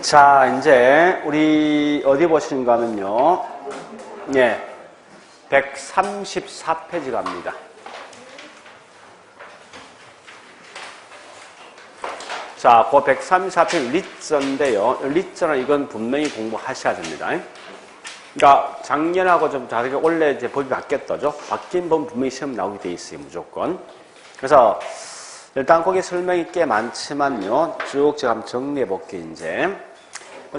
자, 이제 우리 어디 보시는가 하면요. 예. 134페이지 갑니다. 자, 그 134페이지 리저인데요. 리저는 이건 분명히 공부하셔야 됩니다. 그러니까 작년하고 좀 다르게 원래 이제 법이 바뀌었다죠. 바뀐 법 분명히 시험 나오게 돼 있어요, 무조건. 그래서 일단 거기 설명이 꽤 많지만요. 쭉 제가 한번 정리해 볼게요, 이제.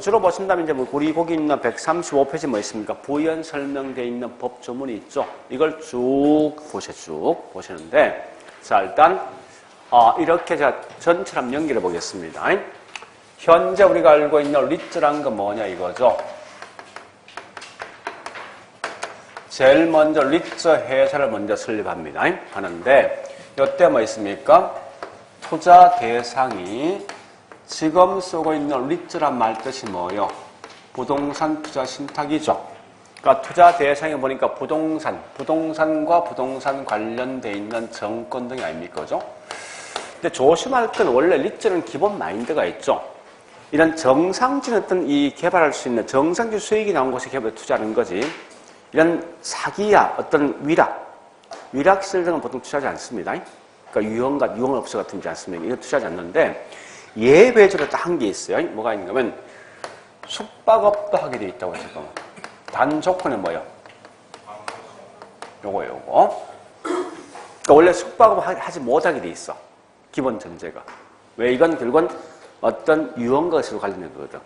주로 보신다면 이제 우리 거기 있는 135페이지 뭐 있습니까? 부연 설명되어 있는 법 조문이 있죠. 이걸 쭉 보시는데, 자, 일단, 이렇게 제가 전체를 한번 연결해 보겠습니다. 현재 우리가 알고 있는 리저란 건 뭐냐 이거죠. 제일 먼저 리저 회사를 먼저 설립합니다. 하는데, 이때 뭐 있습니까? 투자 대상이 지금 쓰고 있는 리저란 말 뜻이 뭐예요? 부동산 투자 신탁이죠. 그러니까 투자 대상에 보니까 부동산과 부동산 관련돼 있는 정권 등이 아닙니까? 그죠? 근데 조심할 건 원래 리저는 기본 마인드가 있죠. 이런 정상적인 어떤 이 개발할 수 있는 정상적 수익이 나온 곳에 개발에 투자하는 거지. 이런 사기야, 어떤 위락시설 등은 보통 투자하지 않습니다. 그러니까 유흥업소 같은 게 않습니까? 이거 투자하지 않는데, 예외적으로 딱 한 게 있어요. 뭐가 있냐면, 숙박업도 하게 돼 있다고 해서, 단 조건이 뭐예요? 요거. 그러니까 원래 숙박업 하지 못하게 돼 있어. 기본 전제가. 왜? 이건 결국은 어떤 유흥것으로 관련된 거거든.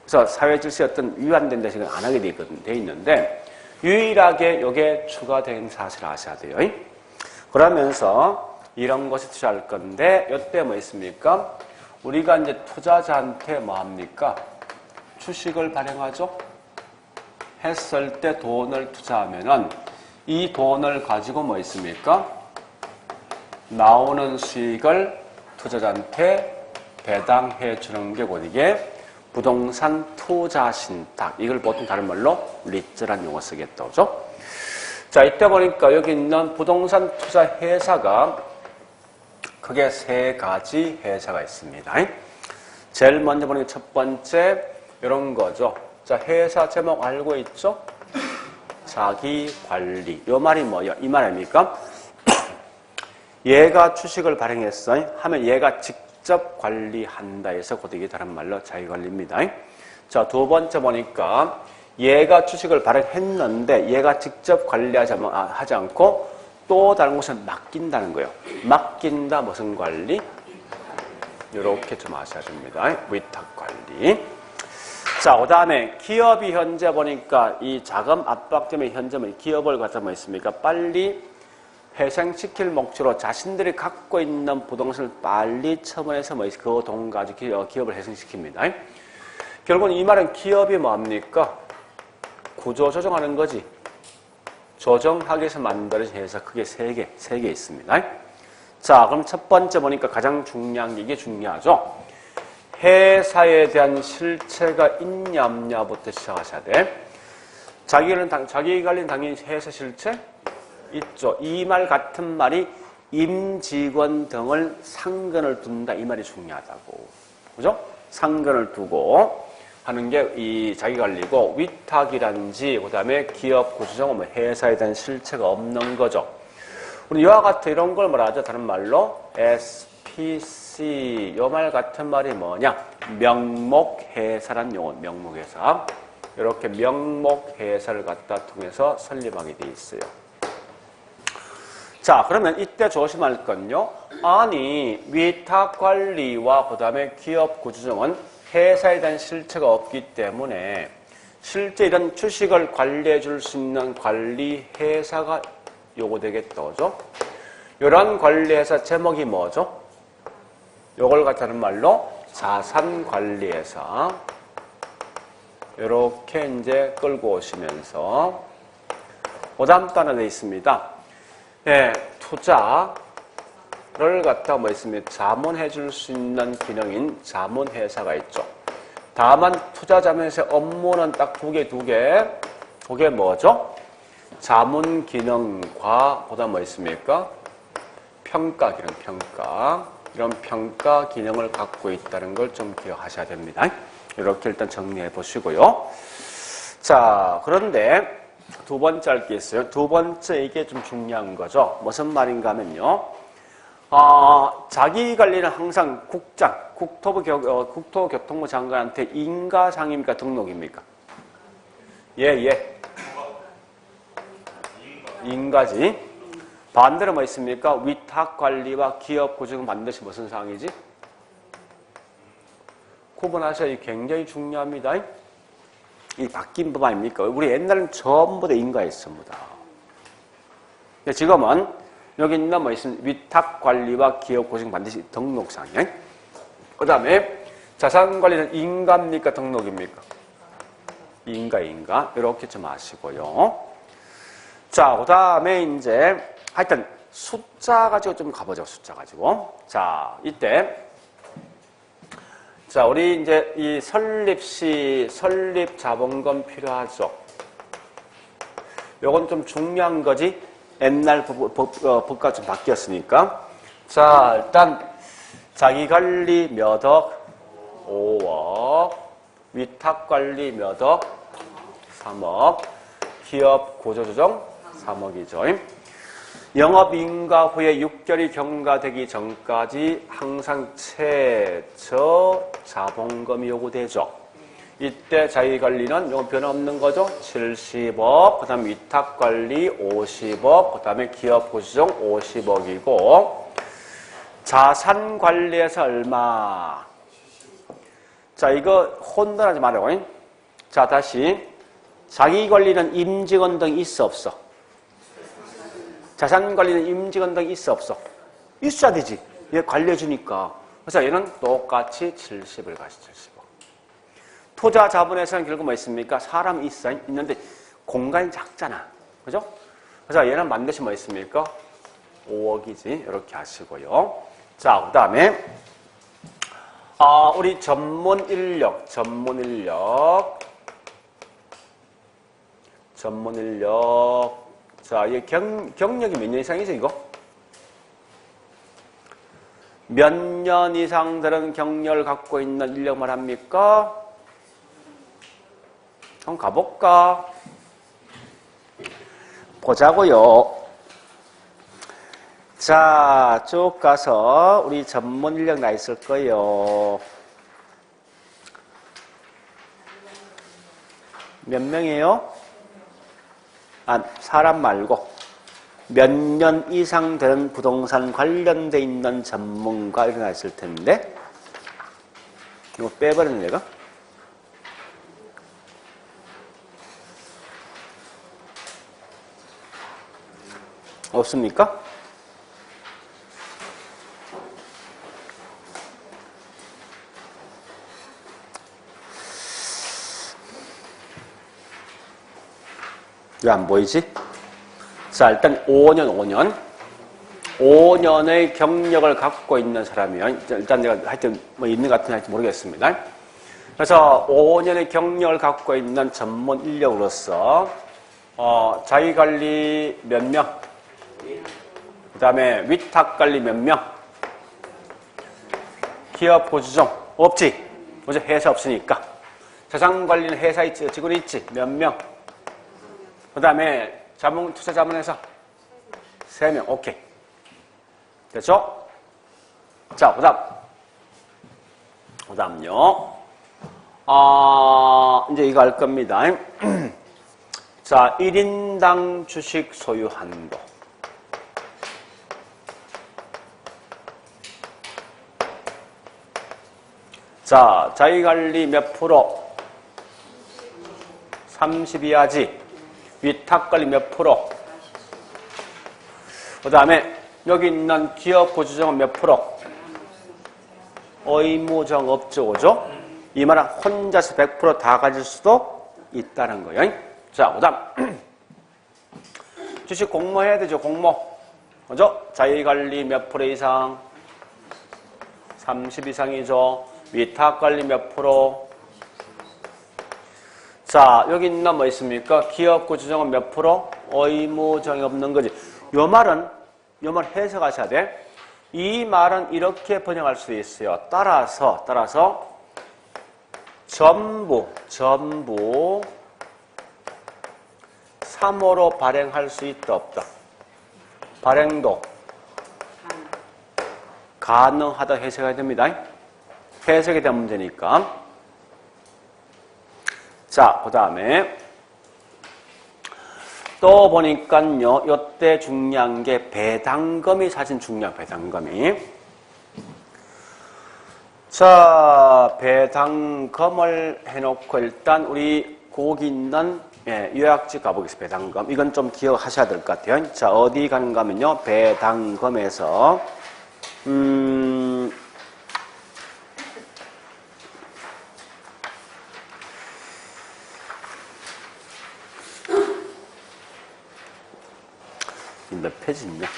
그래서 사회 질서에 어떤 위반된 대신에 안 하게 돼 있는데, 유일하게 요게 추가된 사실을 아셔야 돼요. 그러면서 이런 것에 투자할 건데, 요때 뭐 있습니까? 우리가 이제 투자자한테 뭐 합니까? 주식을 발행하죠? 했을 때 돈을 투자하면은 이 돈을 가지고 뭐 있습니까? 나오는 수익을 투자자한테 배당해 주는 게 곧 이게 부동산 투자 신탁. 이걸 보통 다른 말로 리저란 용어 쓰겠다. 그죠? 자, 이때 보니까 여기 있는 부동산 투자 회사가 크게 세 가지 회사가 있습니다. 제일 먼저 보는 게 첫 번째, 이런 거죠. 자, 회사 제목 알고 있죠? 자기 관리. 요 말이 뭐예요? 이 말 아닙니까? 얘가 주식을 발행했어요. 하면 얘가 직접 관리한다 해서 곧 이게 다른 말로 자기 관리입니다. 자, 두 번째 보니까 얘가 주식을 발행했는데 얘가 직접 하지 않고 또 다른 곳에 맡긴다는 거예요. 맡긴다 무슨 관리? 이렇게 좀 아셔야 됩니다. 위탁 관리. 자, 그 다음에 기업이 현재 보니까 이 자금 압박 때문에 현재 기업을 갖다 뭐 있습니까? 빨리 회생시킬 목적으로 자신들이 갖고 있는 부동산을 빨리 처분해서 그 돈 가지고 기업을 회생시킵니다. 결국은 이 말은 기업이 뭐합니까? 구조 조정하는 거지. 조정하기 위해서 만들어진 회사 크게 세 개 있습니다. 자, 그럼 첫 번째 보니까 가장 중요한 게 이게 중요하죠. 회사에 대한 실체가 있냐 없냐부터 시작하셔야 돼. 자기 관리는 당연히 회사 실체 있죠. 이 말 같은 말이 임직원 등을 상근을 둔다. 이 말이 중요하다고. 그죠? 상근을 두고 하는 게 이 자기 관리고, 위탁이란지, 그 다음에 기업 구조정은 회사에 대한 실체가 없는 거죠. 우리 이와 같은 이런 걸 뭐라 하죠? 다른 말로 SPC. 요 말 같은 말이 뭐냐? 명목회사란 용어, 명목회사. 이렇게 명목회사를 갖다 통해서 설립하게 돼 있어요. 자, 그러면 이때 조심할 건요. 아니, 위탁관리와 그 다음에 기업 구조정은 회사에 대한 실체가 없기 때문에 실제 이런 주식을 관리해 줄 수 있는 관리회사가 요거 되겠다. 그죠? 이런 관리회사 제목이 뭐죠? 요걸 갖다는 말로 자산관리회사. 이렇게 이제 끌고 오시면서 그 다음 또 하나 되어 있습니다. 네, 투자를 갖다 뭐 있습니까? 자문해 줄 수 있는 기능인 자문회사가 있죠. 다만 투자 자문회사의 업무는 딱 두 개. 그게 뭐죠? 자문 기능과 그다음 뭐 있습니까? 평가 기능, 평가. 이런 평가 기능을 갖고 있다는 걸 좀 기억하셔야 됩니다. 이렇게 일단 정리해 보시고요. 자, 그런데 두 번째 할 게 있어요. 두 번째 이게 좀 중요한 거죠. 무슨 말인가 하면요. 자기 관리는 항상 국장, 국토교통부 장관한테 인가상입니까? 등록입니까? 예. 인가지. 반대로 뭐 있습니까? 위탁관리와 기업구직은 반드시 무슨 상황이지? 구분하셔야 굉장히 중요합니다. 이 바뀐 법 아닙니까? 우리 옛날에는 전부 다 인가했습니다. 근데 지금은 여기 있는 뭐 있습니까? 위탁관리와 기업구직 반드시 등록상이에요. 그 다음에 자산관리는 인가입니까? 등록입니까? 인가. 이렇게 좀 아시고요. 자, 그 다음에 이제 하여튼 숫자 가지고 좀 가보죠. 숫자 가지고. 자, 이때 자, 우리 이제 이 설립시 설립 자본금 필요하죠. 요건 좀 중요한 거지. 옛날 법과 좀 바뀌었으니까. 자, 일단 자기관리 몇 억? 5억. 위탁관리 몇 억? 3억. 기업 구조조정 3억이죠. 영업인가 후에 6개월이 경과되기 전까지 항상 최저 자본금이 요구되죠. 이때 자기관리는 요거 변화 없는 거죠. 70억, 그 다음에 위탁관리 50억, 그 다음에 기업구조조정 50억이고 자산관리에서 얼마? 자, 이거 혼돈하지 말아요. 자, 다시 자기관리는 임직원 등 있어 없어? 자산관리는 임직원 등 있어 없어? 있어야 되지. 얘 관리해주니까. 그래서 얘는 똑같이 70을 가시 70억. 투자 자본에서는 결국 뭐 있습니까? 사람이 있어. 있는데 공간이 작잖아. 그죠? 그래서 얘는 반드시 뭐 있습니까? 5억이지. 이렇게 하시고요. 자, 그 다음에 우리 전문 인력. 자, 이 경력이 몇 년 이상이죠, 이거? 몇 년 이상 되는 경력을 갖고 있는 인력 말합니까? 한번 가볼까? 보자고요. 자, 쭉 가서 우리 전문 인력 나 있을 거예요. 몇 명이에요? 사람 말고 몇 년 이상 되는 부동산 관련돼 있는 전문가 일어나 있을 텐데 이거 빼버렸네 내가. 없습니까? 왜 안 보이지? 자, 일단 5년의 경력을 갖고 있는 사람이요. 일단 내가 하여튼 뭐 있는 것 같은지 모르겠습니다. 그래서 5년의 경력을 갖고 있는 전문 인력으로서 자기관리 몇 명? 그 다음에 위탁관리 몇 명? 기업 보조정 없지? 어제 회사 없으니까. 자산관리는 회사 있지, 직원이 있지? 몇 명? 그 다음에 투자 자문회사 3명. 오케이. 됐죠? 자, 그 다음요. 이제 이거 할 겁니다. 자, 1인당 주식 소유 한도. 자, 자기관리 몇 프로? 30 이하지. 위탁관리 몇 프로? 그 다음에 여기 있는 기업 구조정은 몇 프로? 의무정 없죠, 그죠? 이 말은 혼자서 100% 다 가질 수도 있다는 거예요. 자, 그 다음 주식 공모해야 되죠, 공모. 그죠? 자기관리 몇 프로 이상? 30 이상이죠. 위탁관리 몇 프로? 자, 여기 있나 뭐 있습니까? 기업 구조정은 몇 프로? 의무정이 없는 거지. 요 말 해석하셔야 돼. 이 말은 이렇게 번역할 수 있어요. 따라서 전부 3호로 발행할 수 있다 없다. 발행도 가능하다 해석해야 됩니다. 해석에 대한 문제니까. 자, 그 다음에 또 보니까요, 요때 중요한 게 배당금이 사실 중요한 배당금이. 자, 배당금을 해놓고 일단 우리 거기 있는 요약지 가보겠습니다. 배당금. 이건 좀 기억하셔야 될 것 같아요. 자, 어디 가는가 하면요, 배당금에서 몇 페이지냐?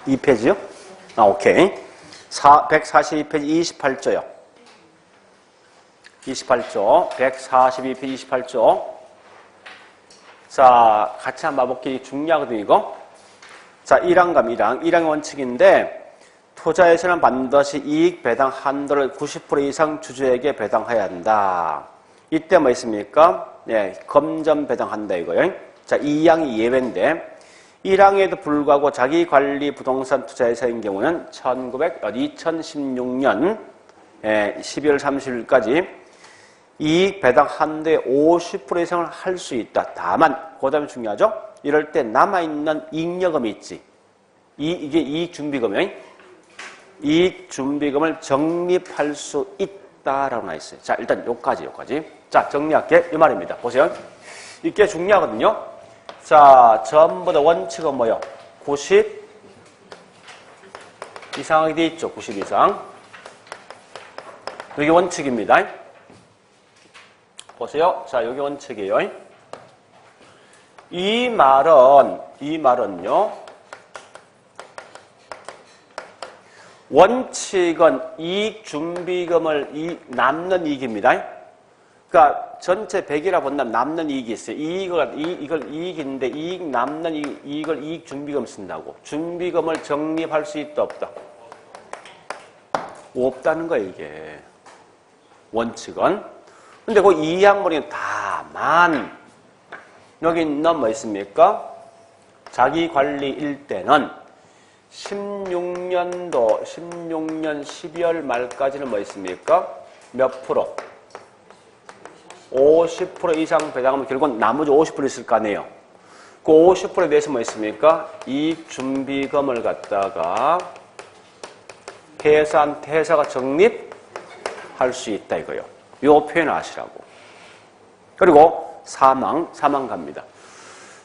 42페이지요? 아, 오케이. 142페이지 28조요. 28조. 142페이지 28조. 자, 같이 한번 봐볼게요. 중요하거든요, 이거. 자, 1항감 1항의 원칙인데, 투자에서는 반드시 이익 배당 한도를 90% 이상 주주에게 배당해야 한다. 이때 뭐 있습니까? 네, 검점 배당한다 이거예요. 자, 2항이 예외인데 1항에도 불구하고 자기관리 부동산 투자회사인 경우는 2016년 12월 30일까지 이익 배당 한도의 50% 이상을 할 수 있다. 다만 그 다음에 중요하죠? 이럴 때 남아있는 이익여금이 있지. 이게 이익준비금이에요. 이익준비금을 적립할 수 있다라고 나와 있어요. 자, 일단 여기까지. 자, 정리할게. 이 말입니다. 보세요. 이게 중요하거든요. 자, 전부 다 원칙은 뭐요? 90 이상하게 돼 있죠. 90 이상. 여기 원칙입니다. 보세요. 자, 여기 원칙이에요. 이 말은요. 원칙은 이익준비금을 남는 이익입니다. 그러니까 전체 100이라 본다면 남는 이익이 있어요. 이걸 이익인데 남는 이익을 이익준비금 쓴다고. 준비금을 적립할 수 있다 없다? 없다는 거예요, 이게. 원칙은. 근데 그 2항문이 다만 여기 있는 뭐 있습니까? 자기관리일 때는 16년 12월 말까지는 뭐 있습니까? 몇 프로? 50% 이상 배당하면 결국은 나머지 50% 있을 거 아니에요. 그 50%에 대해서 뭐 있습니까? 이익준비금을 갖다가 회사가 적립할 수 있다 이거예요. 이 표현을 아시라고. 그리고 사망 갑니다.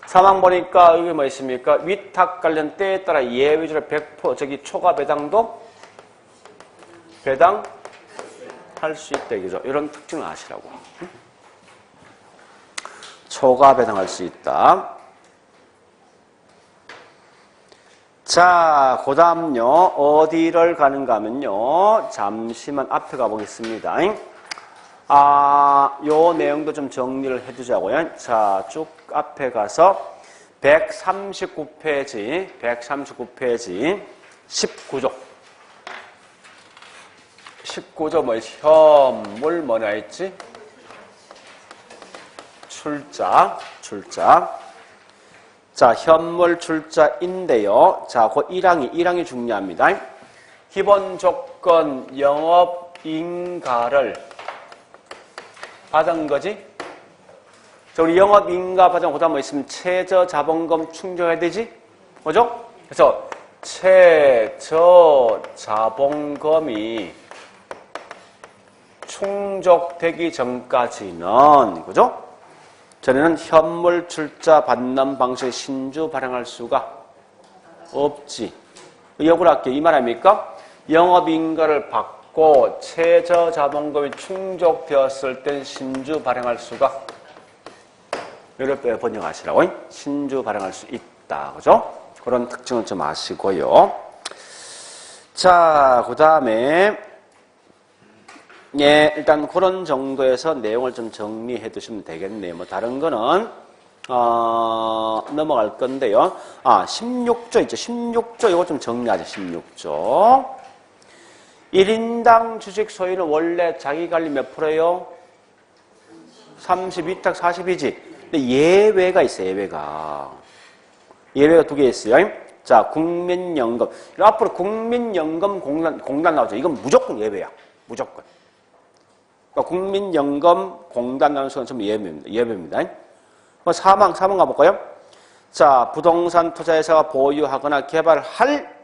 사망 보니까 여기 뭐 있습니까? 위탁 관련 때에 따라 예외적으로 100% 초과 배당도 배당할 수 있다 이거죠. 이런 특징을 아시라고. 초과 배당할 수 있다. 자, 그 다음요. 어디를 가는가 하면요. 잠시만 앞에 가보겠습니다. 요 내용도 좀 정리를 해두자고요. 자, 쭉 앞에 가서 139페이지 19조. 19조 뭐 현물 뭐냐 했지? 출자. 자, 현물 출자인데요. 자, 그 1항이 중요합니다. 기본 조건 영업인가를 받은 거지? 자, 우리 영업인가 받은 거 뭐 있으면 최저자본금 충족해야 되지? 그죠? 그래서 최저자본금이 충족되기 전까지는, 그죠? 전에는 현물 출자 받는 방식의 신주 발행할 수가 없지. 역으로 할게요. 이 말 아닙니까? 영업인가를 받고 최저자본금이 충족되었을 땐 신주 발행할 수가, 이렇게 번역하시라고. 신주 발행할 수 있다. 그죠? 그런 특징을 좀 아시고요. 자, 그 다음에 예, 일단 그런 정도에서 내용을 좀 정리해 두시면 되겠네요. 뭐 다른 거는 넘어갈 건데요. 16조 있죠. 16조 이거 좀 정리하죠. 16조. 1인당 주식 소유는 원래 자기관리 몇 프로예요? 32탁 40이지. 근데 예외가 있어요. 예외가 두 개 있어요. 자, 국민연금. 앞으로 국민연금 공단 나오죠. 이건 무조건 예외야. 무조건. 그러니까 국민연금 공단 나오는 수는 전부 예외입니다. 사망 가볼까요? 자, 부동산 투자회사가 보유하거나 개발할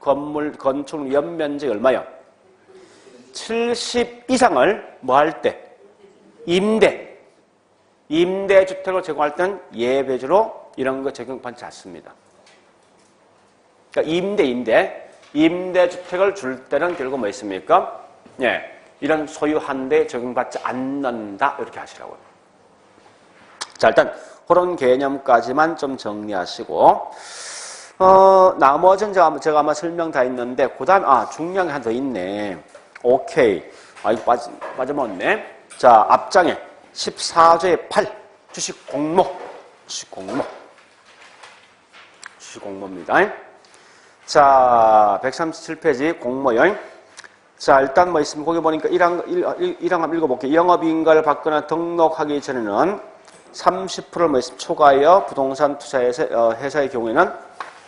건물 건축 연면적이 얼마요? 70 이상을 뭐 할 때? 임대주택을 제공할 때는 예외적으로 이런 거 적용받지 않습니다. 그러니까 임대주택을 줄 때는 결국 뭐 있습니까? 예, 이런 소유한 데 적용받지 않는다 이렇게 하시라고요. 자, 일단 그런 개념까지만 좀 정리하시고 나머지는 제가 아마 설명 다 했는데 그 다음에 중요한 게 하나 더 있네. 오케이. 이거 빠져먹었네. 자, 앞장에 14조의 8 주식 공모입니다. 자, 137페이지 공모요. 자, 일단 뭐 있으면 거기 보니까 1항 한번 읽어볼게요. 영업인가를 받거나 등록하기 전에는 30%를 뭐 있으면 초과하여 부동산 투자회사의 경우에는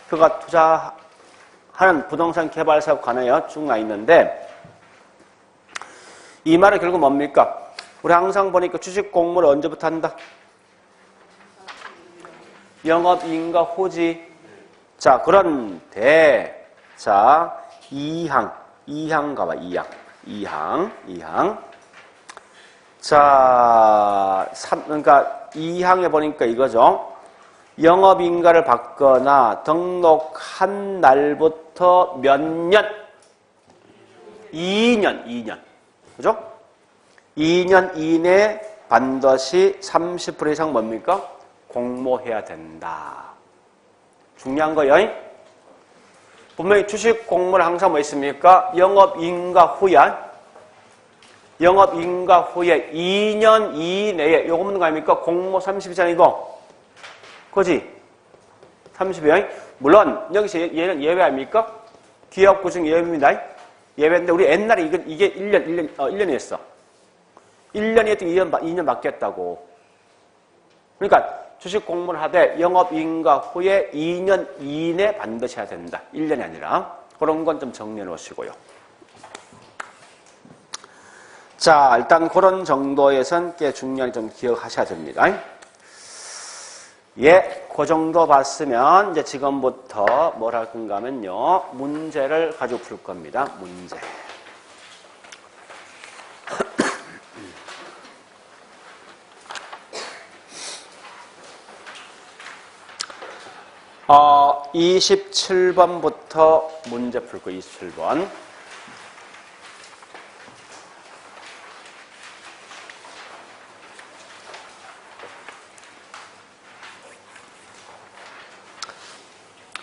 그가 투자하는 부동산 개발 사업 관하여 쭉 나 있는데 이 말은 결국 뭡니까? 우리 항상 보니까 주식 공모를 언제부터 한다? 영업인가 호지. 자, 그런데 자, 2항 가봐. 2항. 자, 그러니까 2항에 보니까 이거죠. 영업인가를 받거나 등록한 날부터 몇 년? 2년. 그죠? 2년 이내 반드시 30% 이상 뭡니까? 공모해야 된다. 중요한 거요. 분명히 주식 공모를 항상 뭐 있습니까? 영업인가 후에 2년 이내에 요거 묻는 거 아닙니까? 공모 30이잖아요. 그지? 30이요. 물론 여기서 얘는 예외 아닙니까? 기업 구중 예외입니다. 예외인데 우리 옛날에 이게 1년이었어. 1년이 했더니 2년 바뀌었다고. 그러니까 주식 공모를 하되 영업인가 후에 2년 이내 반드시 해야 된다. 1년이 아니라. 그런 건 좀 정리해 놓으시고요. 자, 일단 그런 정도에선 꽤 중요하게 좀 기억하셔야 됩니다. 예, 그 정도 봤으면 이제 지금부터 뭘 할 건가 하면요. 문제를 가지고 풀 겁니다. 문제. 27번부터 문제 풀 거예요. 27번.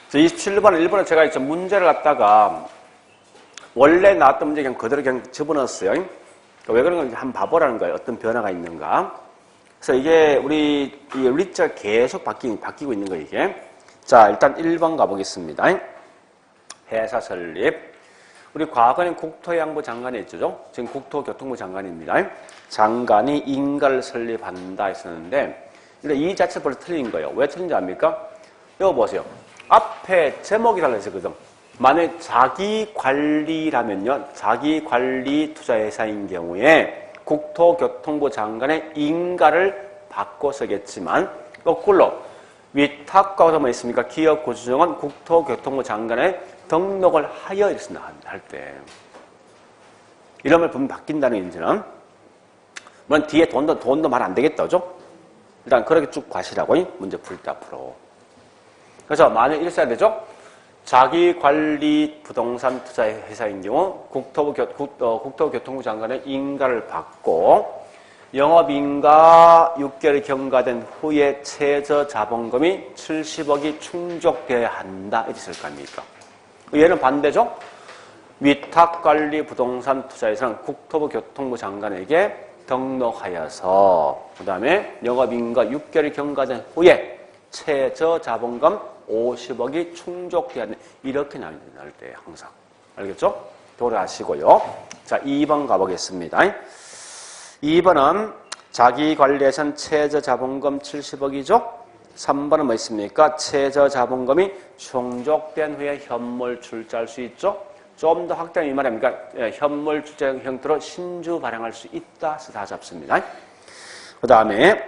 자, 27번은 일본에 제가 이제 문제를 갖다가 원래 나왔던 문제 그냥 집어넣었어요. 그러니까 왜 그런 건지 한번 봐보라는 거예요. 어떤 변화가 있는가. 그래서 이게 우리 리자가 계속 바뀌고 있는 거예요, 이게. 자, 일단 1번 가보겠습니다. 회사 설립. 우리 과거에는 국토해양부 장관이 있죠. 지금 국토교통부 장관입니다. 장관이 인가를 설립한다 했었는데, 이 자체가 벌써 틀린 거예요. 왜 틀린지 압니까? 이거 보세요. 앞에 제목이 달라졌거든. 만약에 자기관리라면요. 자기관리 투자회사인 경우에 국토교통부 장관의 인가를 받고 쓰겠지만, 거꾸로 위탁과가 뭐 있습니까? 기업 구조정은 국토교통부 장관에 등록을 하여 있습니다. 할 때. 이름을 분명 바뀐다는 의미는. 물론 뒤에 돈도 말 안 되겠다. 그죠? 일단 그렇게 쭉 가시라고. 문제 풀 때 앞으로. 그래서 만약 이렇게 써야 되죠? 자기관리 부동산 투자회사인 경우 국토교통부 장관의 인가를 받고 영업인가 6개월이 경과된 후에 최저 자본금이 70억이 충족되어야 한다. 이렇게 쓸 거 아닙니까? 얘는 반대죠? 위탁관리 부동산 투자에서는 국토부교통부 장관에게 등록하여서 그 다음에 영업인가 6개월이 경과된 후에 최저 자본금 50억이 충족되었네. 이렇게 나올 때예요. 항상. 알겠죠? 돌아가시고요. 자, 2번 가보겠습니다. 2번은 자기 관리에선 최저 자본금 70억이죠? 3번은 뭐 있습니까? 최저 자본금이 충족된 후에 현물 출자할 수 있죠? 좀 더 확대하면 이 말입니까? 현물 출자 형태로 신주 발행할 수 있다. 다 잡습니다. 그 다음에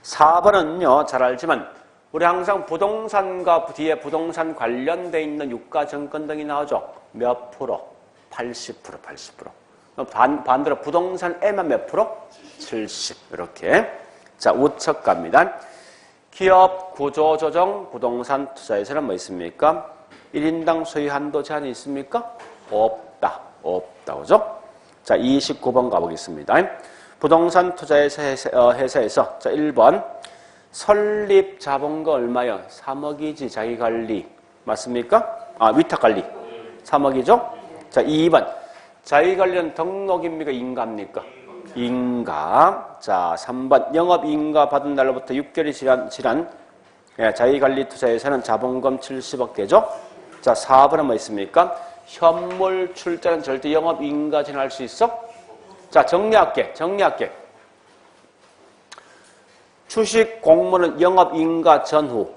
4번은요, 잘 알지만 우리 항상 부동산과 뒤에 부동산 관련돼 있는 유가증권 등이 나오죠. 몇 프로? 80%, 80%. 반대로 부동산에만 몇 프로? 70. 이렇게. 자, 우측 갑니다. 기업 구조조정 부동산 투자에서는 뭐 있습니까? 1인당 소유 한도 제한이 있습니까? 없다. 없다. 그죠? 자, 29번 가보겠습니다. 부동산 투자회사에서 자, 1번 설립 자본금 얼마요? 3억이지. 자기관리. 맞습니까? 아, 위탁관리. 3억이죠? 자, 2번. 자기관리는 등록입니까? 인가입니까? 인가. 자, 3번. 영업인가 받은 날로부터 6개월이 지난 자기관리 투자에서는 자본금 70억 되죠? 자, 4번은 뭐 있습니까? 현물 출자는 절대 영업인가 지날 수 있어? 자, 정리할게. 주식 공모는 영업인가 전후.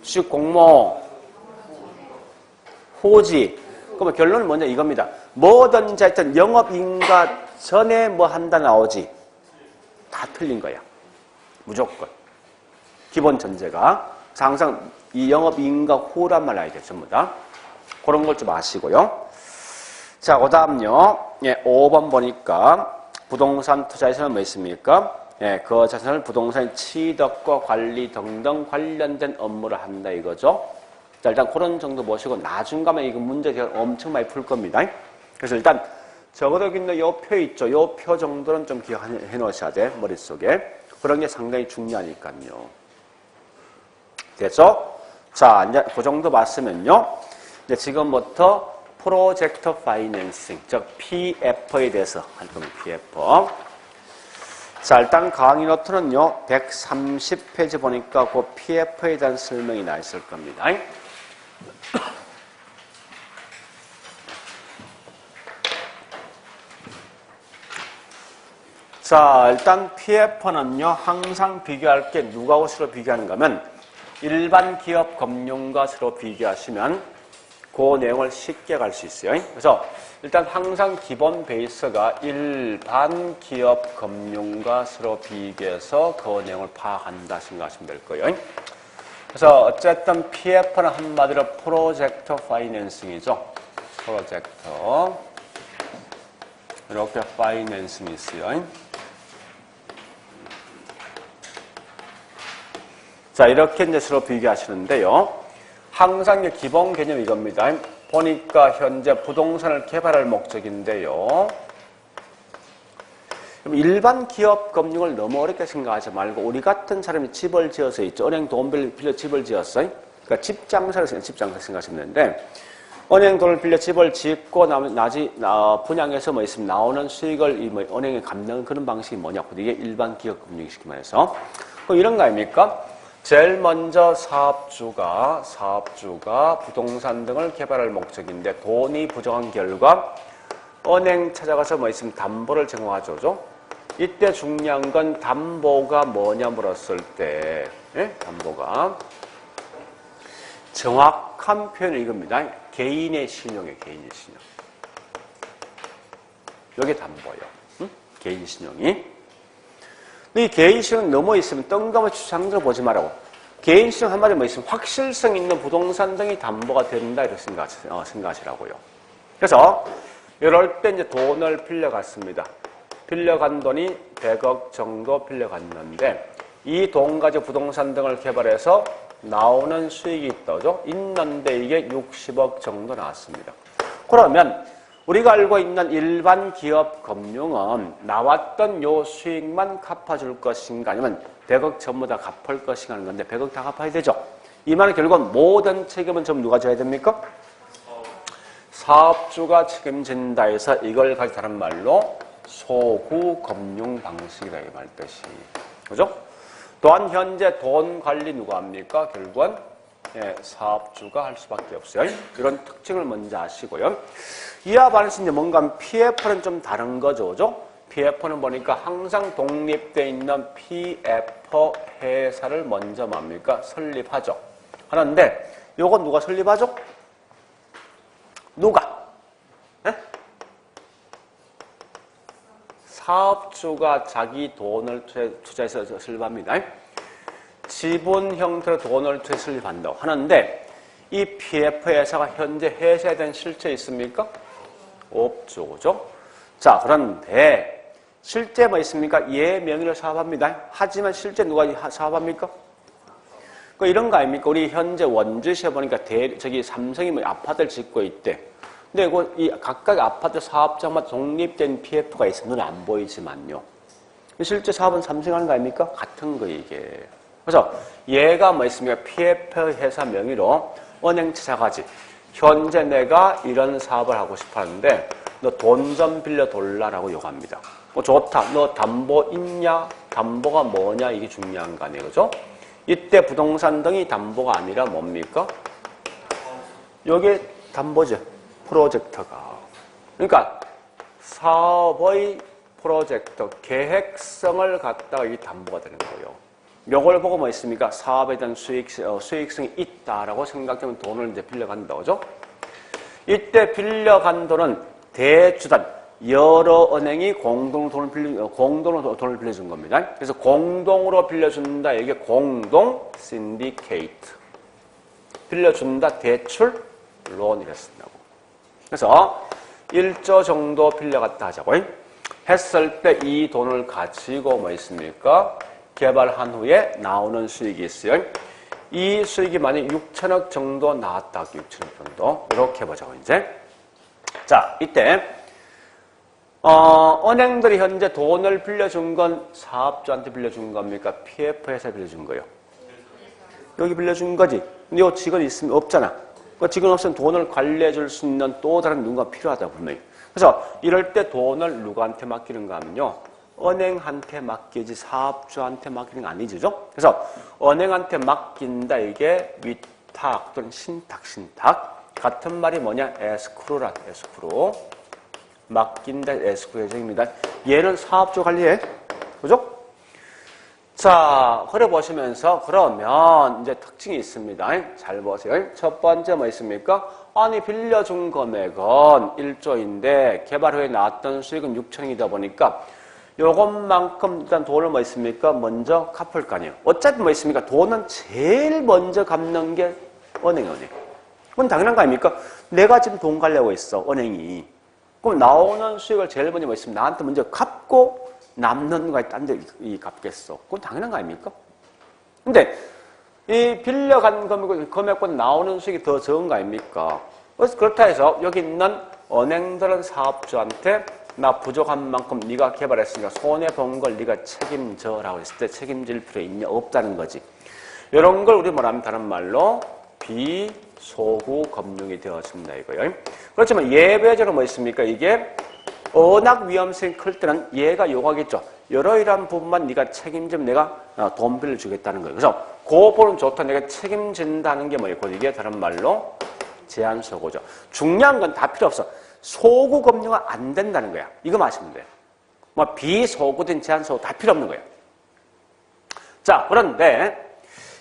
주식 공모 후지. 그러면 결론은 뭐냐 이겁니다. 뭐든지 하여튼 영업인가 전에 뭐 한다 나오지. 다 틀린 거야. 무조건. 기본 전제가. 항상 이 영업인가 후란 말 알게 전부 다. 그런 걸 좀 아시고요. 자, 그 다음요. 5번 보니까 부동산 투자에서는 뭐 있습니까? 그 자산을 부동산 취득과 관리 등등 관련된 업무를 한다 이거죠. 자, 일단 그런 정도 보시고 나중 가면 이거 문제 엄청 많이 풀 겁니다. 그래서 일단 적어도 있는 요 표 있죠. 요 표 정도는 좀 기억해 놓으셔야 돼. 머릿속에. 그런 게 상당히 중요하니까요. 됐죠? 자, 이제 그 정도 봤으면요. 이제 지금부터 프로젝트 파이낸싱, 즉 PF에 대해서 할 겁니다. PF. 자, 일단 강의 노트는요. 130페이지 보니까 그 PF에 대한 설명이 나 있을 겁니다. 자, 일단 PF는요. 항상 비교할 게 누가하고 서로 비교하는가 하면 일반 기업 금융과 서로 비교하시면 그 내용을 쉽게 갈 수 있어요. 그래서 일단 항상 기본 베이스가 일반 기업 금융과 서로 비교해서 그 내용을 파악한다 생각하시면 될 거예요. 그래서 어쨌든 PF는 한마디로 프로젝트 파이낸싱이죠. 프로젝트. 이렇게 파이낸싱이 있어요. 자, 이렇게 이제 서로 비교하시는데요. 항상 기본 개념이 이겁니다. 보니까 현재 부동산을 개발할 목적인데요. 일반 기업 금융을 너무 어렵게 생각하지 말고 우리 같은 사람이 집을 지어서 있죠. 은행 돈 빌려 집을 지었어요. 그러니까 집 장사를 생각하시면 되는데 은행 돈을 빌려 집을 짓고 분양해서 뭐 있으면 나오는 수익을 은행에 갚는 그런 방식이 뭐냐. 이게 일반 기업 금융이 쉽게 말해서. 그럼 이런 거 아닙니까? 제일 먼저 사업주가 부동산 등을 개발할 목적인데 돈이 부족한 결과 은행 찾아가서 뭐 있으면 담보를 제공하죠. 이때 중요한 건 담보가 뭐냐 물었을 때 담보가 정확한 표현은 이겁니다. 개인의 신용이에요. 개인의 신용. 이게 담보예요. 개인 신용이. 이 개인 신용 넘어 있으면 뜬금없이 추상적으로 보지 말라고. 개인 신용 한마디로 뭐 있으면 확실성 있는 부동산 등이 담보가 된다 이렇게 생각하시라고요. 그래서 이럴 때 이제 돈을 빌려갔습니다. 빌려간 돈이 100억 정도 빌려갔는데 이 돈 가지고 부동산 등을 개발해서 나오는 수익이 있다죠. 있는데 이게 60억 정도 나왔습니다. 그러면 우리가 알고 있는 일반 기업 금융은 나왔던 요 수익만 갚아줄 것인가 아니면 100억 전부 다 갚을 것인가 하는 건데 100억 다 갚아야 되죠. 이 말은 결국은 모든 책임은 전부 누가 져야 됩니까? 사업주가 책임진다 해서 이걸 가지고 다른 말로 소후 금융 방식이다 이 말 뜻이. 그죠? 또한 현재 돈 관리 누가 합니까? 결국은 사업주가 할 수밖에 없어요. 이런 특징을 먼저 아시고요. 이와 반해서 이제 뭔가 PF는 좀 다른 거죠. 그죠? PF는 보니까 항상 독립되어 있는 PF 회사를 먼저 뭡니까? 설립하죠. 하는데 요건 누가 설립하죠? 누가? 네? 사업주가 자기 돈을 투자해서 설립합니다. 지분 형태로 돈을 투자해서 설립한다고 하는데 이 PF 회사가 현재 회사에 실체 있습니까? 없죠. 그죠? 자, 그런데 실제 뭐 있습니까? 얘 명의로 사업합니다. 하지만 실제 누가 사업합니까? 이런 거 아닙니까? 우리 현재 원주시에 보니까 삼성이 뭐 아파트를 짓고 있대. 근데 이 각각 아파트 사업장마다 독립된 PF가 있어. 눈에 안 보이지만요. 실제 사업은 삼성이 하는 거 아닙니까? 같은 거 이게. 그래서 얘가 뭐 있습니까? PF 회사 명의로 은행 찾아가지. 현재 내가 이런 사업을 하고 싶어 하는데 너 돈 좀 빌려달라고 요구합니다. 좋다. 너 담보 있냐? 담보가 뭐냐? 이게 중요한 거 아니에요. 그죠? 이때 부동산 등이 담보가 아니라 뭡니까? 요게 담보죠. 프로젝트가. 그러니까 사업의 프로젝트, 계획성을 갖다가 이 담보가 되는 거예요. 요걸 보고 뭐 있습니까? 사업에 대한 수익성이 있다라고 생각되면 돈을 이제 빌려간다. 그죠? 이때 빌려간 돈은 대주단, 여러 은행이 공동으로 돈을 빌려준 겁니다. 그래서 공동으로 빌려준다. 이게 공동 신디케이트. 빌려준다. 대출 론이라 쓴다고. 그래서 1조 정도 빌려갔다 하자고. 했을 때 이 돈을 가지고 뭐 있습니까? 개발한 후에 나오는 수익이 있어요. 이 수익이 만약 6천억 정도 나왔다. 6천억 정도. 이렇게 보자고, 이제. 자, 이때, 은행들이 현재 돈을 빌려준 건 사업주한테 빌려준 겁니까? PF 회사에 빌려준 거예요. 여기 빌려준 거지. 근데 이 직원이 있으면 없잖아. 그 직원 없으면 돈을 관리해 줄 수 있는 또 다른 누군가 필요하다, 분명히. 그래서 이럴 때 돈을 누구한테 맡기는가 하면요. 은행한테 맡기지 사업주한테 맡기는 거 아니죠. 그래서 은행한테 맡긴다. 이게 위탁 또는 신탁. 같은 말이 뭐냐? 에스크루라. 에스크루. 맡긴다. 에스크루 예정입니다. 얘는 사업주 관리해. 그죠? 자, 그래 보시면서 그러면 이제 특징이 있습니다. 잘 보세요. 첫 번째 뭐 있습니까? 아니 빌려준 금액은 1조인데 개발 후에 나왔던 수익은 6천억이다 보니까 요것만큼 일단 돈을 뭐 있습니까? 먼저 갚을 거 아니에요. 어차피 뭐 있습니까? 돈은 제일 먼저 갚는 게 은행. 그건 당연한 거 아닙니까? 내가 지금 돈 가려고 있어, 은행이. 그럼 나오는 수익을 제일 먼저 뭐 있으면 나한테 먼저 갚고 남는 거에 딴 데 갚겠어. 그건 당연한 거 아닙니까? 근데 이 빌려간 금액보다 나오는 수익이 더 적은 거 아닙니까? 그래서 그렇다 해서 여기 있는 은행들은 사업주한테 나 부족한 만큼 네가 개발했으니까 손해본 걸 네가 책임져라고 했을 때 책임질 필요 있냐? 없다는 거지. 이런 걸 우리 뭐라면 다른 말로 비소후 금융이 되어진다 이거예요. 그렇지만 예외적으로 뭐 있습니까? 이게 워낙 위험성이 클 때는 얘가 요구하겠죠. 이러이러한 부분만 네가 책임지면 내가 돈 빌려주겠다는 거예요. 그래서 그 부분은 좋다. 내가 책임진다는 게 뭐예요? 이게 다른 말로 제한소구죠. 중요한 건 다 필요 없어. 소구 금융은 안 된다는 거야. 이거 마시면 돼요. 뭐 비소구된 제한소구 다 필요 없는 거예요. 자, 그런데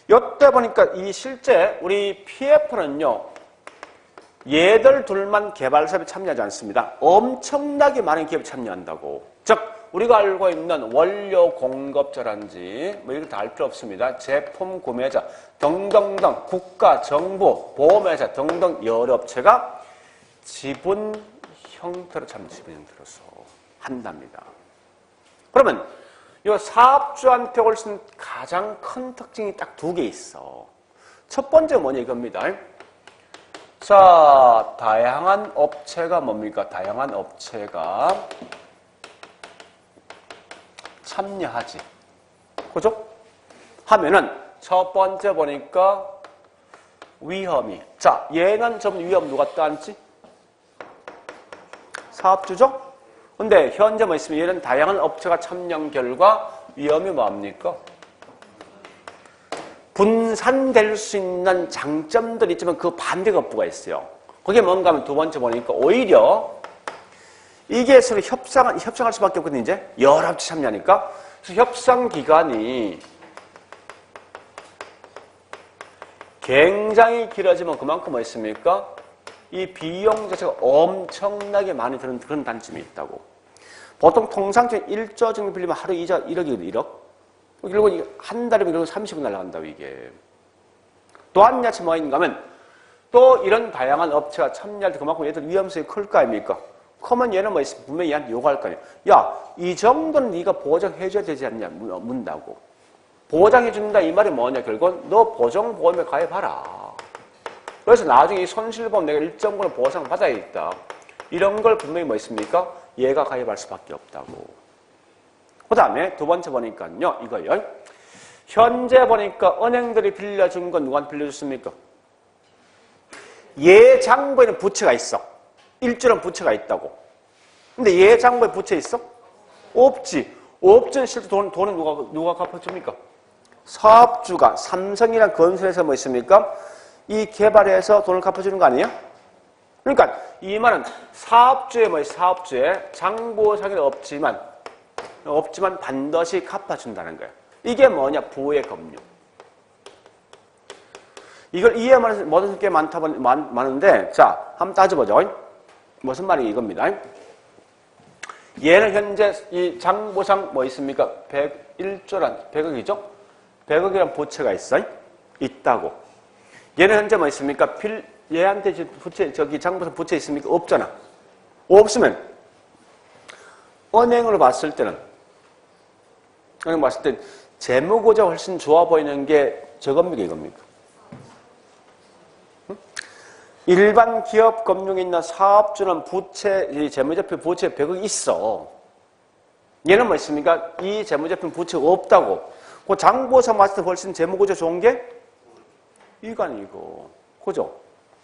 이때 보니까 이 실제 우리 PF는요. 얘들 둘만 개발 사업에 참여하지 않습니다. 엄청나게 많은 기업이 참여한다고. 즉 우리가 알고 있는 원료 공급자라든지 뭐 이런 거 다 알 필요 없습니다. 제품 구매자 등등등 국가, 정부, 보험회사 등등 여러 업체가 지분 형태로 지분 형태로서 한답니다. 그러면 이 사업주한테 올 수 있는 가장 큰 특징이 딱 두 개 있어. 첫 번째 뭐냐 이겁니다. 자, 다양한 업체가 뭡니까? 다양한 업체가 참여하지. 그죠? 하면은 첫 번째 보니까 위험이. 자, 얘는 좀 위험 누가 떠안지? 사업주죠? 근데 현재 뭐 있으면 이런 다양한 업체가 참여 결과 위험이 뭐합니까? 분산될 수 있는 장점들이 있지만 그 반대 거부가 있어요. 그게 뭔가 하면 두 번째 보니까 오히려 이게 서로 협상할 수밖에 없거든요. 이제 여러 업체 참여하니까. 그래서 협상 기간이 굉장히 길어지면 그만큼 뭐 있습니까? 이 비용 자체가 엄청나게 많이 드는 그런 단점이 있다고. 보통 통상적인 1조 정도 빌리면 하루 이자 1억이거든요. 1억. 결국 한 달이면 결국 30억 날아간다고 이게. 또 한 야채 뭐 있는가 하면 또 이런 다양한 업체가 참여할 때 그만큼 얘들 위험성이 클 거 아닙니까? 그러면 얘는 뭐 있으면 분명히 얘한테 요구할 거 아니에요. 야, 이 정도는 네가 보장해줘야 되지 않냐 묻는다고. 보장해준다 이 말이 뭐냐 결국은 너 보정보험에 가입하라. 그래서 나중에 이 손실보험 내가 일정 부분 보상 받아야겠다. 이런 걸 분명히 뭐 있습니까? 얘가 가입할 수밖에 없다고. 그 다음에 두 번째 보니까요. 이거요. 현재 보니까 은행들이 빌려준 건 누구한테 빌려줬습니까? 예장부에는 부채가 있어. 일주일은 부채가 있다고. 근데 예장부에 부채 있어? 없지. 없지. 실제 돈은 누가 갚아줍니까? 사업주가 삼성이나 건설에서 뭐 있습니까? 이 개발해서 돈을 갚아주는 거 아니에요? 그러니까 이 말은 사업주에 사업주에 장부상에는 없지만 반드시 갚아준다는 거예요. 이게 뭐냐? 부의 법률. 이걸 이해하면 모든 게 많은데, 자, 한번 따져보죠. 무슨 말이 이겁니다. 얘는 현재 이 장부상 뭐 있습니까? 101조란, 100억이죠? 100억이란 부채가 있다고. 얘는 현재 뭐 있습니까? 얘한테 부채, 장부상 부채 있습니까? 없잖아. 없으면, 은행으로 봤을 때는, 재무구조가 훨씬 좋아 보이는 게 저겁니까, 이겁니까? 일반 기업 금융에 있는 사업주는 부채, 재무제표 부채 100억이 있어. 얘는 뭐 있습니까? 이 재무제표 부채가 없다고. 그 장부상 봤을 때 훨씬 재무구조 좋은 게 이거 아니고. 그죠?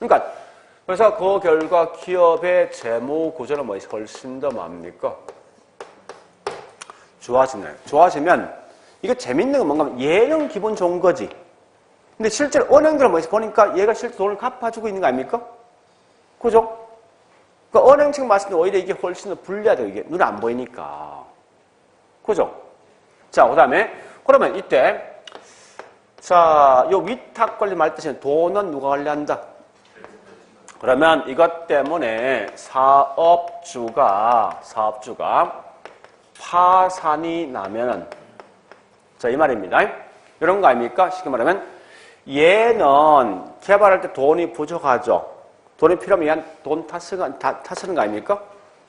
그러니까, 그래서 그 결과 기업의 재무구조는 뭐 훨씬 더 뭡니까? 좋아지나요? 좋아지면, 이거 재밌는 건 뭔가 하면 얘는 기분 좋은 거지. 근데 실제로 은행들은 뭐 보니까 얘가 실제 돈을 갚아주고 있는 거 아닙니까? 그죠? 그러니까 은행 측 봤을 때 오히려 이게 훨씬 더 불리하대요. 이게 눈에 안 보이니까. 그죠? 자, 그 다음에, 그러면 이때, 자, 요 위탁 관리 말 뜻은 돈은 누가 관리한다? 그러면 이것 때문에 사업주가 파산이 나면은, 자, 이 말입니다. 이런 거 아닙니까? 쉽게 말하면, 얘는 개발할 때 돈이 부족하죠. 돈이 필요하면 얘는 돈 타쓰는 거 아닙니까?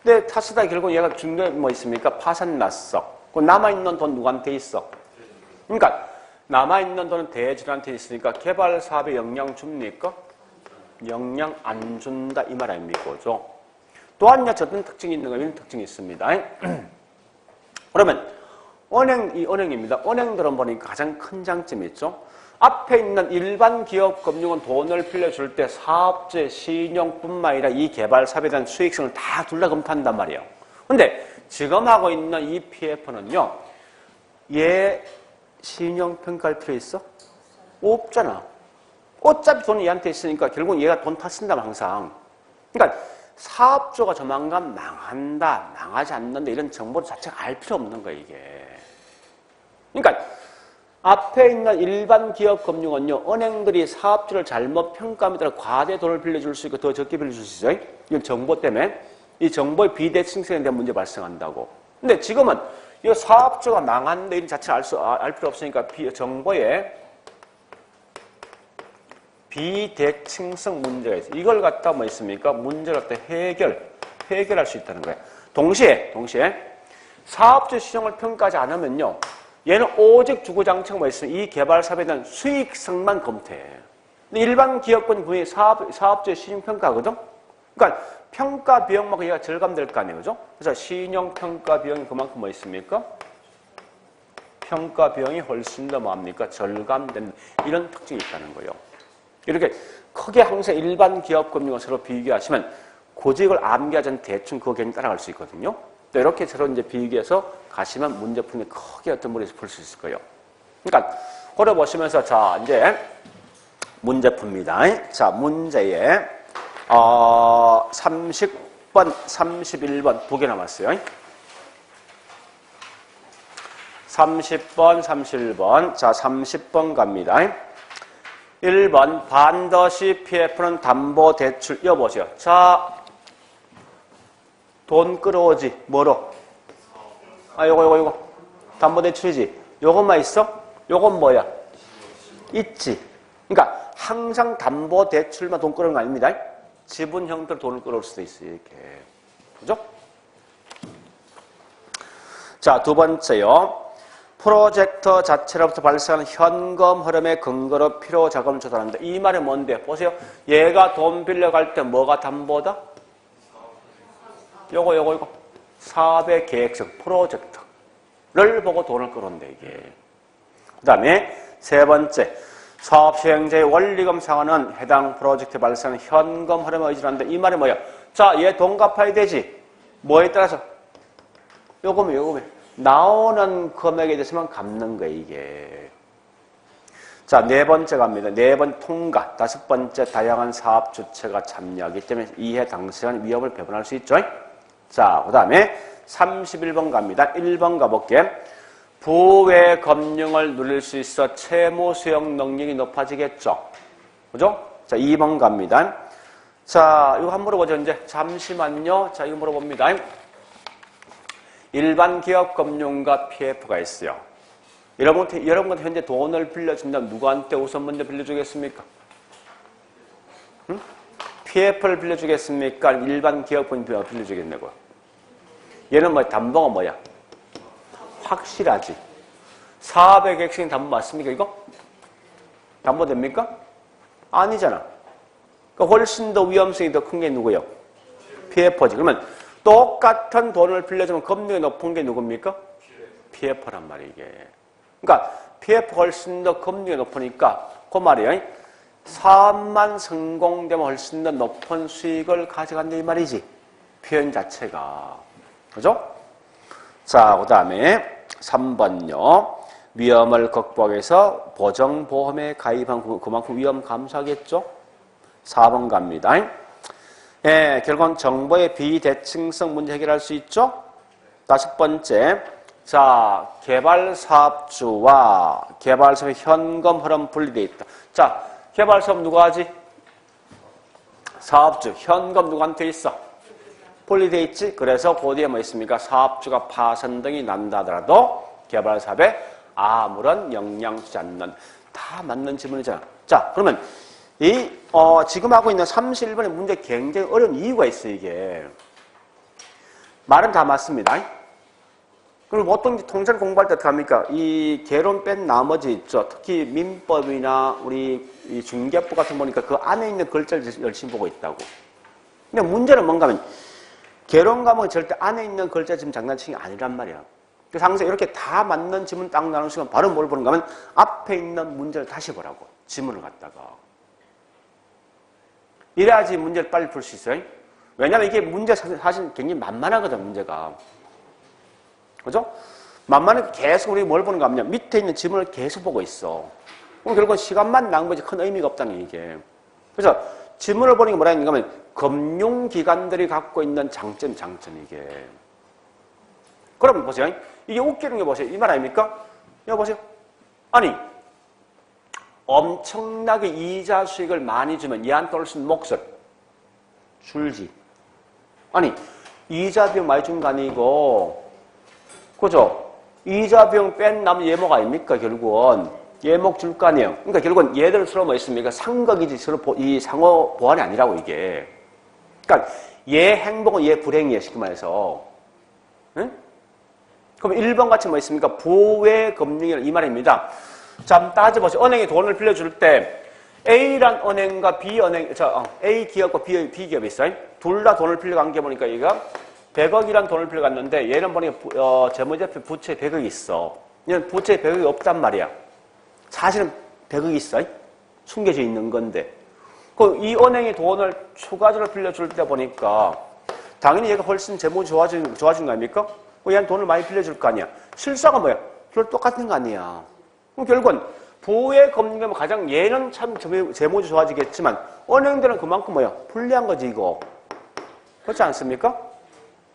근데 타쓰다 결국 얘가 중간에 뭐 있습니까? 파산 났어. 그 남아있는 돈 누구한테 있어? 그러니까 남아있는 돈은 대주주한테 있으니까 개발 사업에 영향 줍니까? 영향 안 준다 이 말 아닙니까? 그죠? 또한 어떤 특징이 있는 거 이런 특징이 있습니다. 그러면 이 은행입니다. 은행들은 보니까 가장 큰 장점이 있죠. 앞에 있는 일반 기업 금융은 돈을 빌려줄 때 사업주의 신용뿐만 아니라 이 개발 사업에 대한 수익성을 다 둘러 검토한단 말이에요. 근데 지금 하고 있는 이 PF는요, 얘 신용평가할 필요 있어? 없잖아. 어차피 돈이 얘한테 있으니까 결국 얘가 돈 다 쓴다면 항상. 그러니까 사업주가 조만간 망한다, 망하지 않는다 이런 정보 자체가 알 필요 없는 거예요, 이게. 그러니까 앞에 있는 일반 기업 금융은요, 은행들이 사업주를 잘못 평가하면 따라 과대 돈을 빌려줄 수 있고 더 적게 빌려줄 수 있어요. 이건 정보 때문에 이 정보의 비대칭성에 대한 문제 발생한다고. 근데 지금은 이 사업주가 망한다 이런 자체를 알 필요 없으니까 정보에 비대칭성 문제가 있어요. 이걸 갖다 뭐 있습니까? 문제를 갖다 해결할 수 있다는 거예요. 동시에 사업주 시정을 평가하지 않으면요, 얘는 오직 주구장창 뭐 있으면 이 개발 사업에 대한 수익성만 검토해. 근데 일반 기업권 분이 사업주의 신용평가거든? 그러니까 평가 비용만큼 얘가 절감될 거 아니에요. 그죠? 그래서 신용평가 비용이 그만큼 뭐 있습니까? 평가 비용이 훨씬 더 뭐합니까? 절감되는 이런 특징이 있다는 거예요. 이렇게 크게 항상 일반 기업 금융을 서로 비교하시면 고직을 암기하자는 대충 그 개념 따라갈 수 있거든요. 또 이렇게 서로 이제 비교해서 가시면 문제 푸는 게 크게 어떤 머리에서 풀 수 있을 거예요. 그러니까 그래 보시면서 자 이제 문제 풉니다. 자 문제에 30번, 31번 두 개 남았어요. 30번, 31번. 자 30번 갑니다. 1번 반드시 PF는 담보대출. 이어보세요. 자 돈 끌어오지. 뭐로? 요거. 담보대출이지. 요것만 있어? 요건 뭐야? 있지. 그러니까 항상 담보대출만 돈 끌어오는 거 아닙니다. 지분 형태로 돈을 끌어올 수도 있어요. 이렇게. 그죠? 자, 두 번째요. 프로젝터 자체로부터 발생하는 현금 흐름의 근거로 필요 자금을 조달한다. 이 말이 뭔데? 보세요. 얘가 돈 빌려갈 때 뭐가 담보다? 요거. 사업의 계획성, 프로젝트를 보고 돈을 끌어온다, 이게. 그 다음에 세 번째. 사업 시행자의 원리금 상환은 해당 프로젝트에 발생하는 현금 흐름에 의존한다. 이 말이 뭐야? 자, 얘 돈 갚아야 되지. 뭐에 따라서? 요금에. 나오는 금액에 대해서만 갚는 거야, 이게. 자, 네 번째 갑니다. 네 번 통과. 다섯 번째, 다양한 사업 주체가 참여하기 때문에 이해 당시간 위험을 배분할 수 있죠. 자, 그 다음에 31번 갑니다. 1번 가볼게. 부외 금융을 누릴 수 있어 채무 수용 능력이 높아지겠죠. 그죠? 자, 2번 갑니다. 자, 이거 한번 물어보죠, 이제. 잠시만요. 자, 이거 물어봅니다. 일반 기업 금융과 PF가 있어요. 여러분한테 현재 돈을 빌려준다면 누구한테 우선 먼저 빌려주겠습니까? 응? PF를 빌려주겠습니까? 일반 기업 금융 빌려주겠냐고요. 얘는 뭐 담보가 뭐야? 확실하지. 사업의 계획성이 담보 맞습니까, 이거? 담보 됩니까? 아니잖아. 그러니까 훨씬 더 위험성이 더 큰 게 누구예요? PF지. 그러면 똑같은 돈을 빌려주면 금리가 높은 게 누굽니까? PF란 말이에요, 이게. 그러니까 PF 훨씬 더 금리가 높으니까 그 말이에요. 사업만 성공되면 훨씬 더 높은 수익을 가져간다 이 말이지. 표현 자체가. 그죠? 자, 그 다음에 3번요. 위험을 극복해서 보정보험에 가입한 그만큼 위험 감소하겠죠? 4번 갑니다. 예, 결국은 정보의 비대칭성 문제 해결할 수 있죠? 다섯 번째. 자, 개발사업주와 개발사업의 현금 흐름 분리되어 있다. 자, 개발사업 누가 하지? 사업주. 현금 누구한테 있어? 분리되어 있지? 그래서 그 뒤에 뭐 있습니까? 사업주가 파산 등이 난다 하더라도 개발사업에 아무런 영향 주지 않는. 다 맞는 질문이잖아. 자, 그러면 지금 하고 있는 31번의 문제 굉장히 어려운 이유가 있어요, 이게. 말은 다 맞습니다. 그럼 보통 통찰 공부할 때 어떻게 합니까? 이 개론 뺀 나머지 있죠. 특히 민법이나 우리 이 중개법 같은 거 보니까 그 안에 있는 글자를 열심히 보고 있다고. 근데 문제는 뭔가 하면 개론 과목이 절대 안에 있는 글자 지금 장난치는 게 아니란 말이야. 그래서 항상 이렇게 다 맞는 지문 딱 나누시면 바로 뭘 보는가 하면 앞에 있는 문제를 다시 보라고. 지문을 갖다가. 이래야지 문제를 빨리 풀 수 있어요. 왜냐하면 이게 문제 사실 굉장히 만만하거든, 문제가. 그죠? 만만하게 계속 우리 뭘 보는가 하면 밑에 있는 지문을 계속 보고 있어. 그럼 결국은 시간만 낭비지 큰 의미가 없다는 이게. 그래서 지문을 보는 게 뭐라 했는가 하면 금융기관들이 갖고 있는 장점 이게. 그럼 보세요. 이게 웃기는 게 보세요. 이 말 아닙니까? 이거 보세요. 아니, 엄청나게 이자 수익을 많이 주면 얘한테 올 수 있는 몫을 줄지. 아니, 이자 비용 많이 준 거 아니고, 그죠? 이자 비용 뺀 남은 예목 아닙니까, 결국은? 예목 줄 거 아니에요. 그러니까 결국은 얘들 서로 뭐 있습니까? 상극이지, 서로 이 상호 보완이 아니라고, 이게. 그러니까 얘 행복은 얘 불행이에요, 쉽게 말해서. 응? 그럼 1번 같이 뭐 있습니까? 부외 금융이라는 이 말입니다. 자, 한번 따져보세요. 은행에 돈을 빌려줄 때 A란 은행과 B은행, A 기업과 B 기업이 있어요. 둘 다 돈을 빌려간 게 보니까 얘가 100억이란 돈을 빌려갔는데 얘는 보니까 재무제표 부채 100억이 있어. 얘는 부채 100억이 없단 말이야. 사실은 100억이 있어. 숨겨져 있는 건데. 이 은행이 돈을 추가적으로 빌려줄 때 보니까 당연히 얘가 훨씬 재무 좋아진 거 아닙니까? 얘는 돈을 많이 빌려줄 거 아니야. 실사가 뭐야? 결 똑같은 거 아니야. 그럼 결국은 부의 금리가 가장 얘는 참 재무 좋아지겠지만 은행들은 그만큼 뭐야? 불리한 거지 이거. 그렇지 않습니까?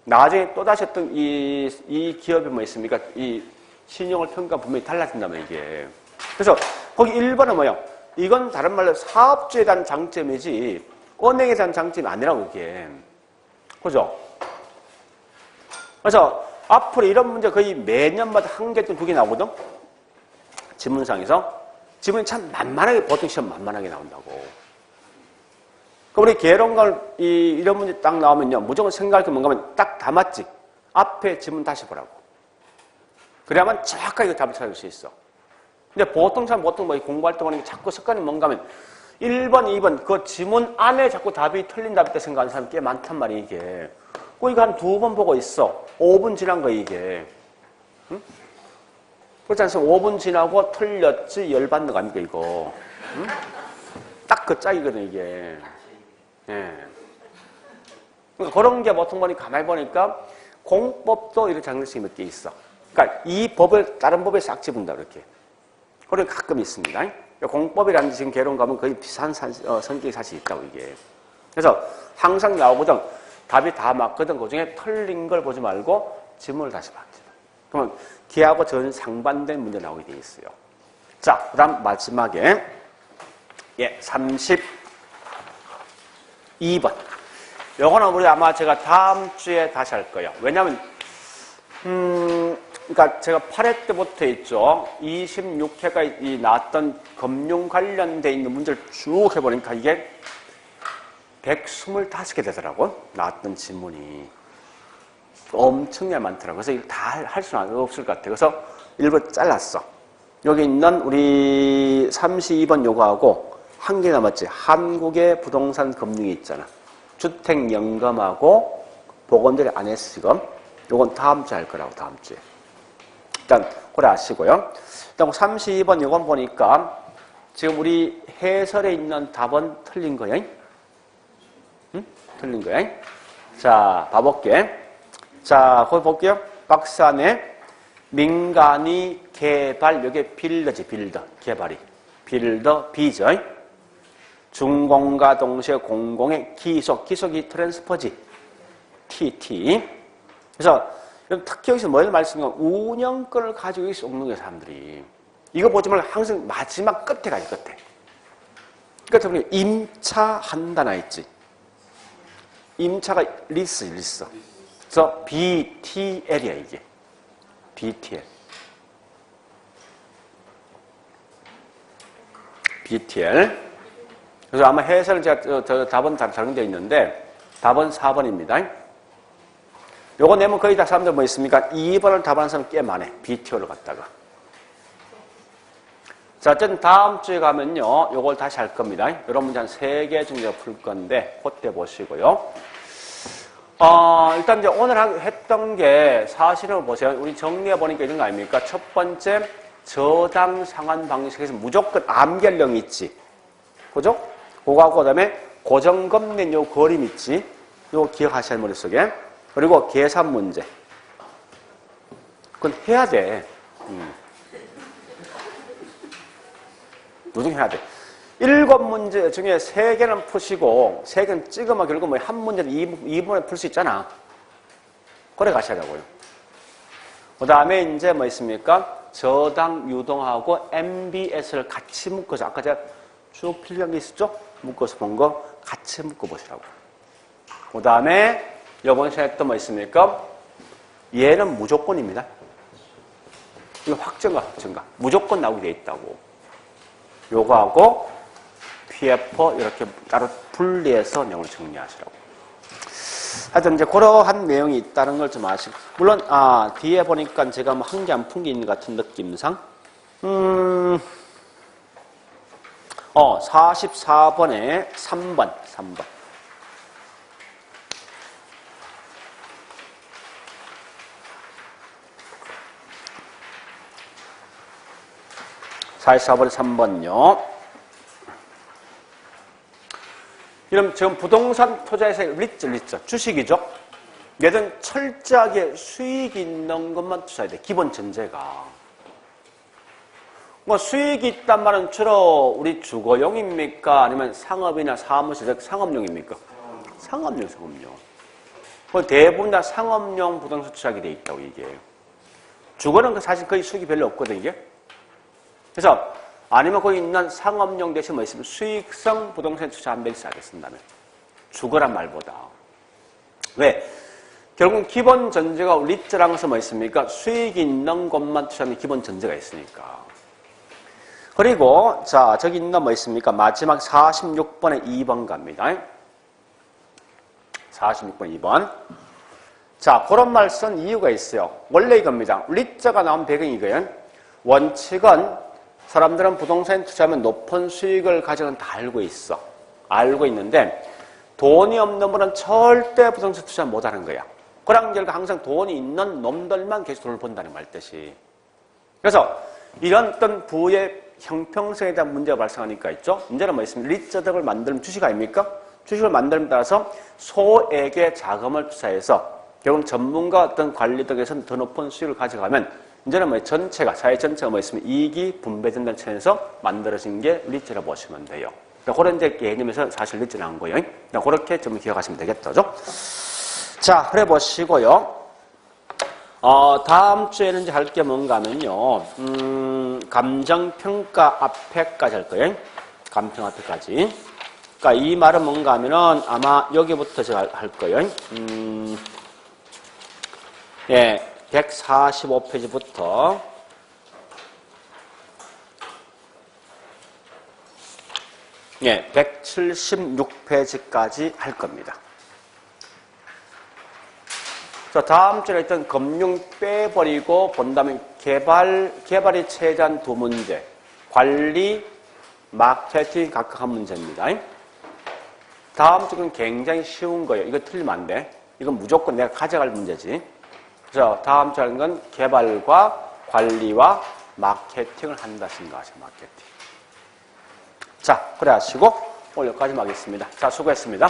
나중에 또다시 어떤 이 기업이 뭐 있습니까? 이 신용을 평가 분명히 달라진다면 이게. 그래서 거기 1번은 뭐야? 이건 다른 말로 사업주에 대한 장점이지 은행에 대한 장점이 아니라고 이게. 그죠? 그래서 앞으로 이런 문제 거의 매년마다 한 개, 두 개 나오거든? 지문상에서. 지문이 참 만만하게, 보통 시험 만만하게 나온다고. 그럼 우리 개론갈 이런 문제 딱 나오면요. 무조건 생각할 게 뭔가 하면 딱 다 맞지? 앞에 지문 다시 보라고. 그래야만 정확하게 답을 찾을 수 있어. 근데 보통 뭐 공부할 때 보는 게 자꾸 습관이 뭔가 하면 1번, 2번 그 지문 안에 자꾸 답이 틀린 답이 때 생각하는 사람이 꽤 많단 말이야, 이게. 이거 한 2번 보고 있어. 5분 지난 거 이게. 응? 그렇지 않습니까? 5분 지나고 틀렸지 열받는 거 아닙니까, 이거. 응? 딱 그 짝이거든, 이게. 예. 그러니까 그런 게 보통 가만히 보니까 공법도 이런 장르식이 몇 개 있어. 그러니까 이 법을 다른 법에 싹 집은다, 이렇게. 그런 게 가끔 있습니다. 그러니까 공법이라는 지금 개론 가면 거의 비슷한 성격이 사실 있다고, 이게. 그래서 항상 나오거든. 답이 다 맞거든. 그 중에 틀린 걸 보지 말고 지문을 다시 봐야 돼. 그러면 걔하고 전 상반된 문제 나오게 돼 있어요. 자, 그 다음 마지막에 32번. 요거는 우리 아마 제가 다음 주에 다시 할 거예요. 왜냐면 그러니까 제가 8회 때부터 있죠. 26회가 나왔던 금융 관련돼 있는 문제를 쭉 해보니까 이게 125개 되더라고. 나왔던 지문이. 엄청나게 많더라고. 그래서 이거 다 할 수는 없을 것 같아. 그래서 일부 잘랐어. 여기 있는 우리 32번 요거하고 한 개 남았지. 한국의 부동산 금융이 있잖아. 주택연금하고 보건들이 안 했으금. 요건 다음 주에 할 거라고, 다음 주에. 일단, 그래 아시고요. 일단 32번 요건 보니까 지금 우리 해설에 있는 답은 틀린 거야. 응? 틀린 거야. 자, 봐볼게. 자, 거기 볼게요. 박스 안에 민간이 개발, 여기 빌더지, 빌더. 개발이. 빌더, 비죠. 중공과 동시에 공공의 기속, 기속이 트랜스퍼지. TT. 그래서 특히 여기서 뭘 말씀드리면 운영권을 가지고 있어 없는 거예요, 사람들이. 이거 보지 말고 항상 마지막 끝에 가요, 끝에. 그러니까 보면 임차한다 나 있지. 임차가 리스. 그래서 BTL이야, 이게. BTL. BTL. 그래서 아마 해설은 제가 저 답은 다 적용되어 있는데 답은 4번입니다. 요거 내면 거의 다 사람들 뭐 있습니까? 2번을 답하는 사람 꽤 많아. BTO를 갖다가. 자, 어쨌든 다음 주에 가면요. 요걸 다시 할 겁니다. 이런 문제 한 3개 정도 풀 건데 그때 보시고요. 일단 이제 오늘 했던 게 사실은 보세요. 우리 정리해 보니까 이런 거 아닙니까? 첫 번째, 저당 상환 방식에서 무조건 암결령이 있지. 그죠? 그거하고 그 다음에 고정금 낸 요 그림 있지. 요거 기억하셔야 할 머릿속에. 그리고 계산 문제. 그건 해야 돼. 무조건 해야 돼. 7문제 중에 3개는 푸시고 3개는 찍으면 결국 뭐 한 문제는 2분에 풀 수 있잖아. 그래 가셔야 되고요. 그 다음에 이제 뭐 있습니까? 저당 유동하고 MBS를 같이 묶어서 아까 제가 쭉 필요한 게 있었죠? 묶어서 본 거 같이 묶어보시라고. 그 다음에 이번 시간에 또 뭐 있습니까? 얘는 무조건입니다. 이거 확정가. 무조건 나오게 돼 있다고. 요거하고 PF 이렇게 따로 분리해서 내용을 정리하시라고. 하여튼 이제 그러한 내용이 있다는 걸 좀 아시고. 물론, 뒤에 보니까 제가 뭐 한 개 안 푼 게 있는 것 같은 느낌상. 44번에 3번. 44번에 3번요. 이러면 지금 부동산 투자에서의 리츠, 주식이죠. 얘는 철저하게 수익이 있는 것만 투자해야 돼. 기본 전제가. 뭐 수익이 있단 말은 주로 우리 주거용입니까? 아니면 상업이나 사무실, 상업용입니까? 상업용. 대부분 다 상업용 부동산 투자하게 돼 있다고 얘기해요. 주거는 사실 거의 수익이 별로 없거든요, 이게. 그래서 아니면 거기 있는 상업용 대신 뭐 있으면 수익성 부동산 투자 한 베이스 하겠습니다면. 주거란 말보다. 왜? 결국은 기본 전제가 리츠라는 것은 뭐 있습니까? 수익이 있는 것만 투자하는 기본 전제가 있으니까. 그리고, 자, 저기 있는 뭐 있습니까? 마지막 46번에 2번 갑니다. 46번 2번. 자, 그런 말 쓴 이유가 있어요. 원래 이겁니다. 리츠가 나온 배경이 이거예요. 원칙은 사람들은 부동산 투자하면 높은 수익을 가져간 다 알고 있어. 알고 있는데 돈이 없는 분은 절대 부동산 투자 못하는 거야. 그런 결과 항상 돈이 있는 놈들만 계속 돈을 번다는 말 뜻이. 그래서 이런 어떤 부의 형평성에 대한 문제가 발생하니까 있죠. 문제는 뭐 있습니까? 리츠득을 만들면 주식 아닙니까? 주식을 만들면 따라서 소액의 자금을 투자해서 결국 전문가 어떤 관리 덕에서는 더 높은 수익을 가져가면 이제는 뭐 전체가, 사회 전체가 뭐 있으면 이익이 분배된다는 차원에서 만들어진 게 리츠라고 보시면 돼요. 그러니까 그런 이제 개념에서 사실 리츠 나온 거예요. 그러니까 그렇게 좀 기억하시면 되겠죠. 자, 그래 보시고요. 다음 주에는 이제 할 게 뭔가 하면요. 감정평가 앞에까지 할 거예요. 감평 앞에까지. 그러니까 이 말은 뭔가 하면은 아마 여기부터 제가 할 거예요. 예, 145페이지부터 예, 176페이지까지 할 겁니다. 자, 다음 주에 일단 금융 빼버리고 본다면 개발이 최대한 두 문제, 관리, 마케팅 각각 한 문제입니다. 다음 주는 굉장히 쉬운 거예요. 이거 틀리면 안 돼. 이건 무조건 내가 가져갈 문제지. 그래서 다음 주에 하는 건 개발과 관리와 마케팅을 한다 생각하세요. 마케팅. 자, 그래 하시고 오늘 여기까지 하겠습니다. 자, 수고했습니다.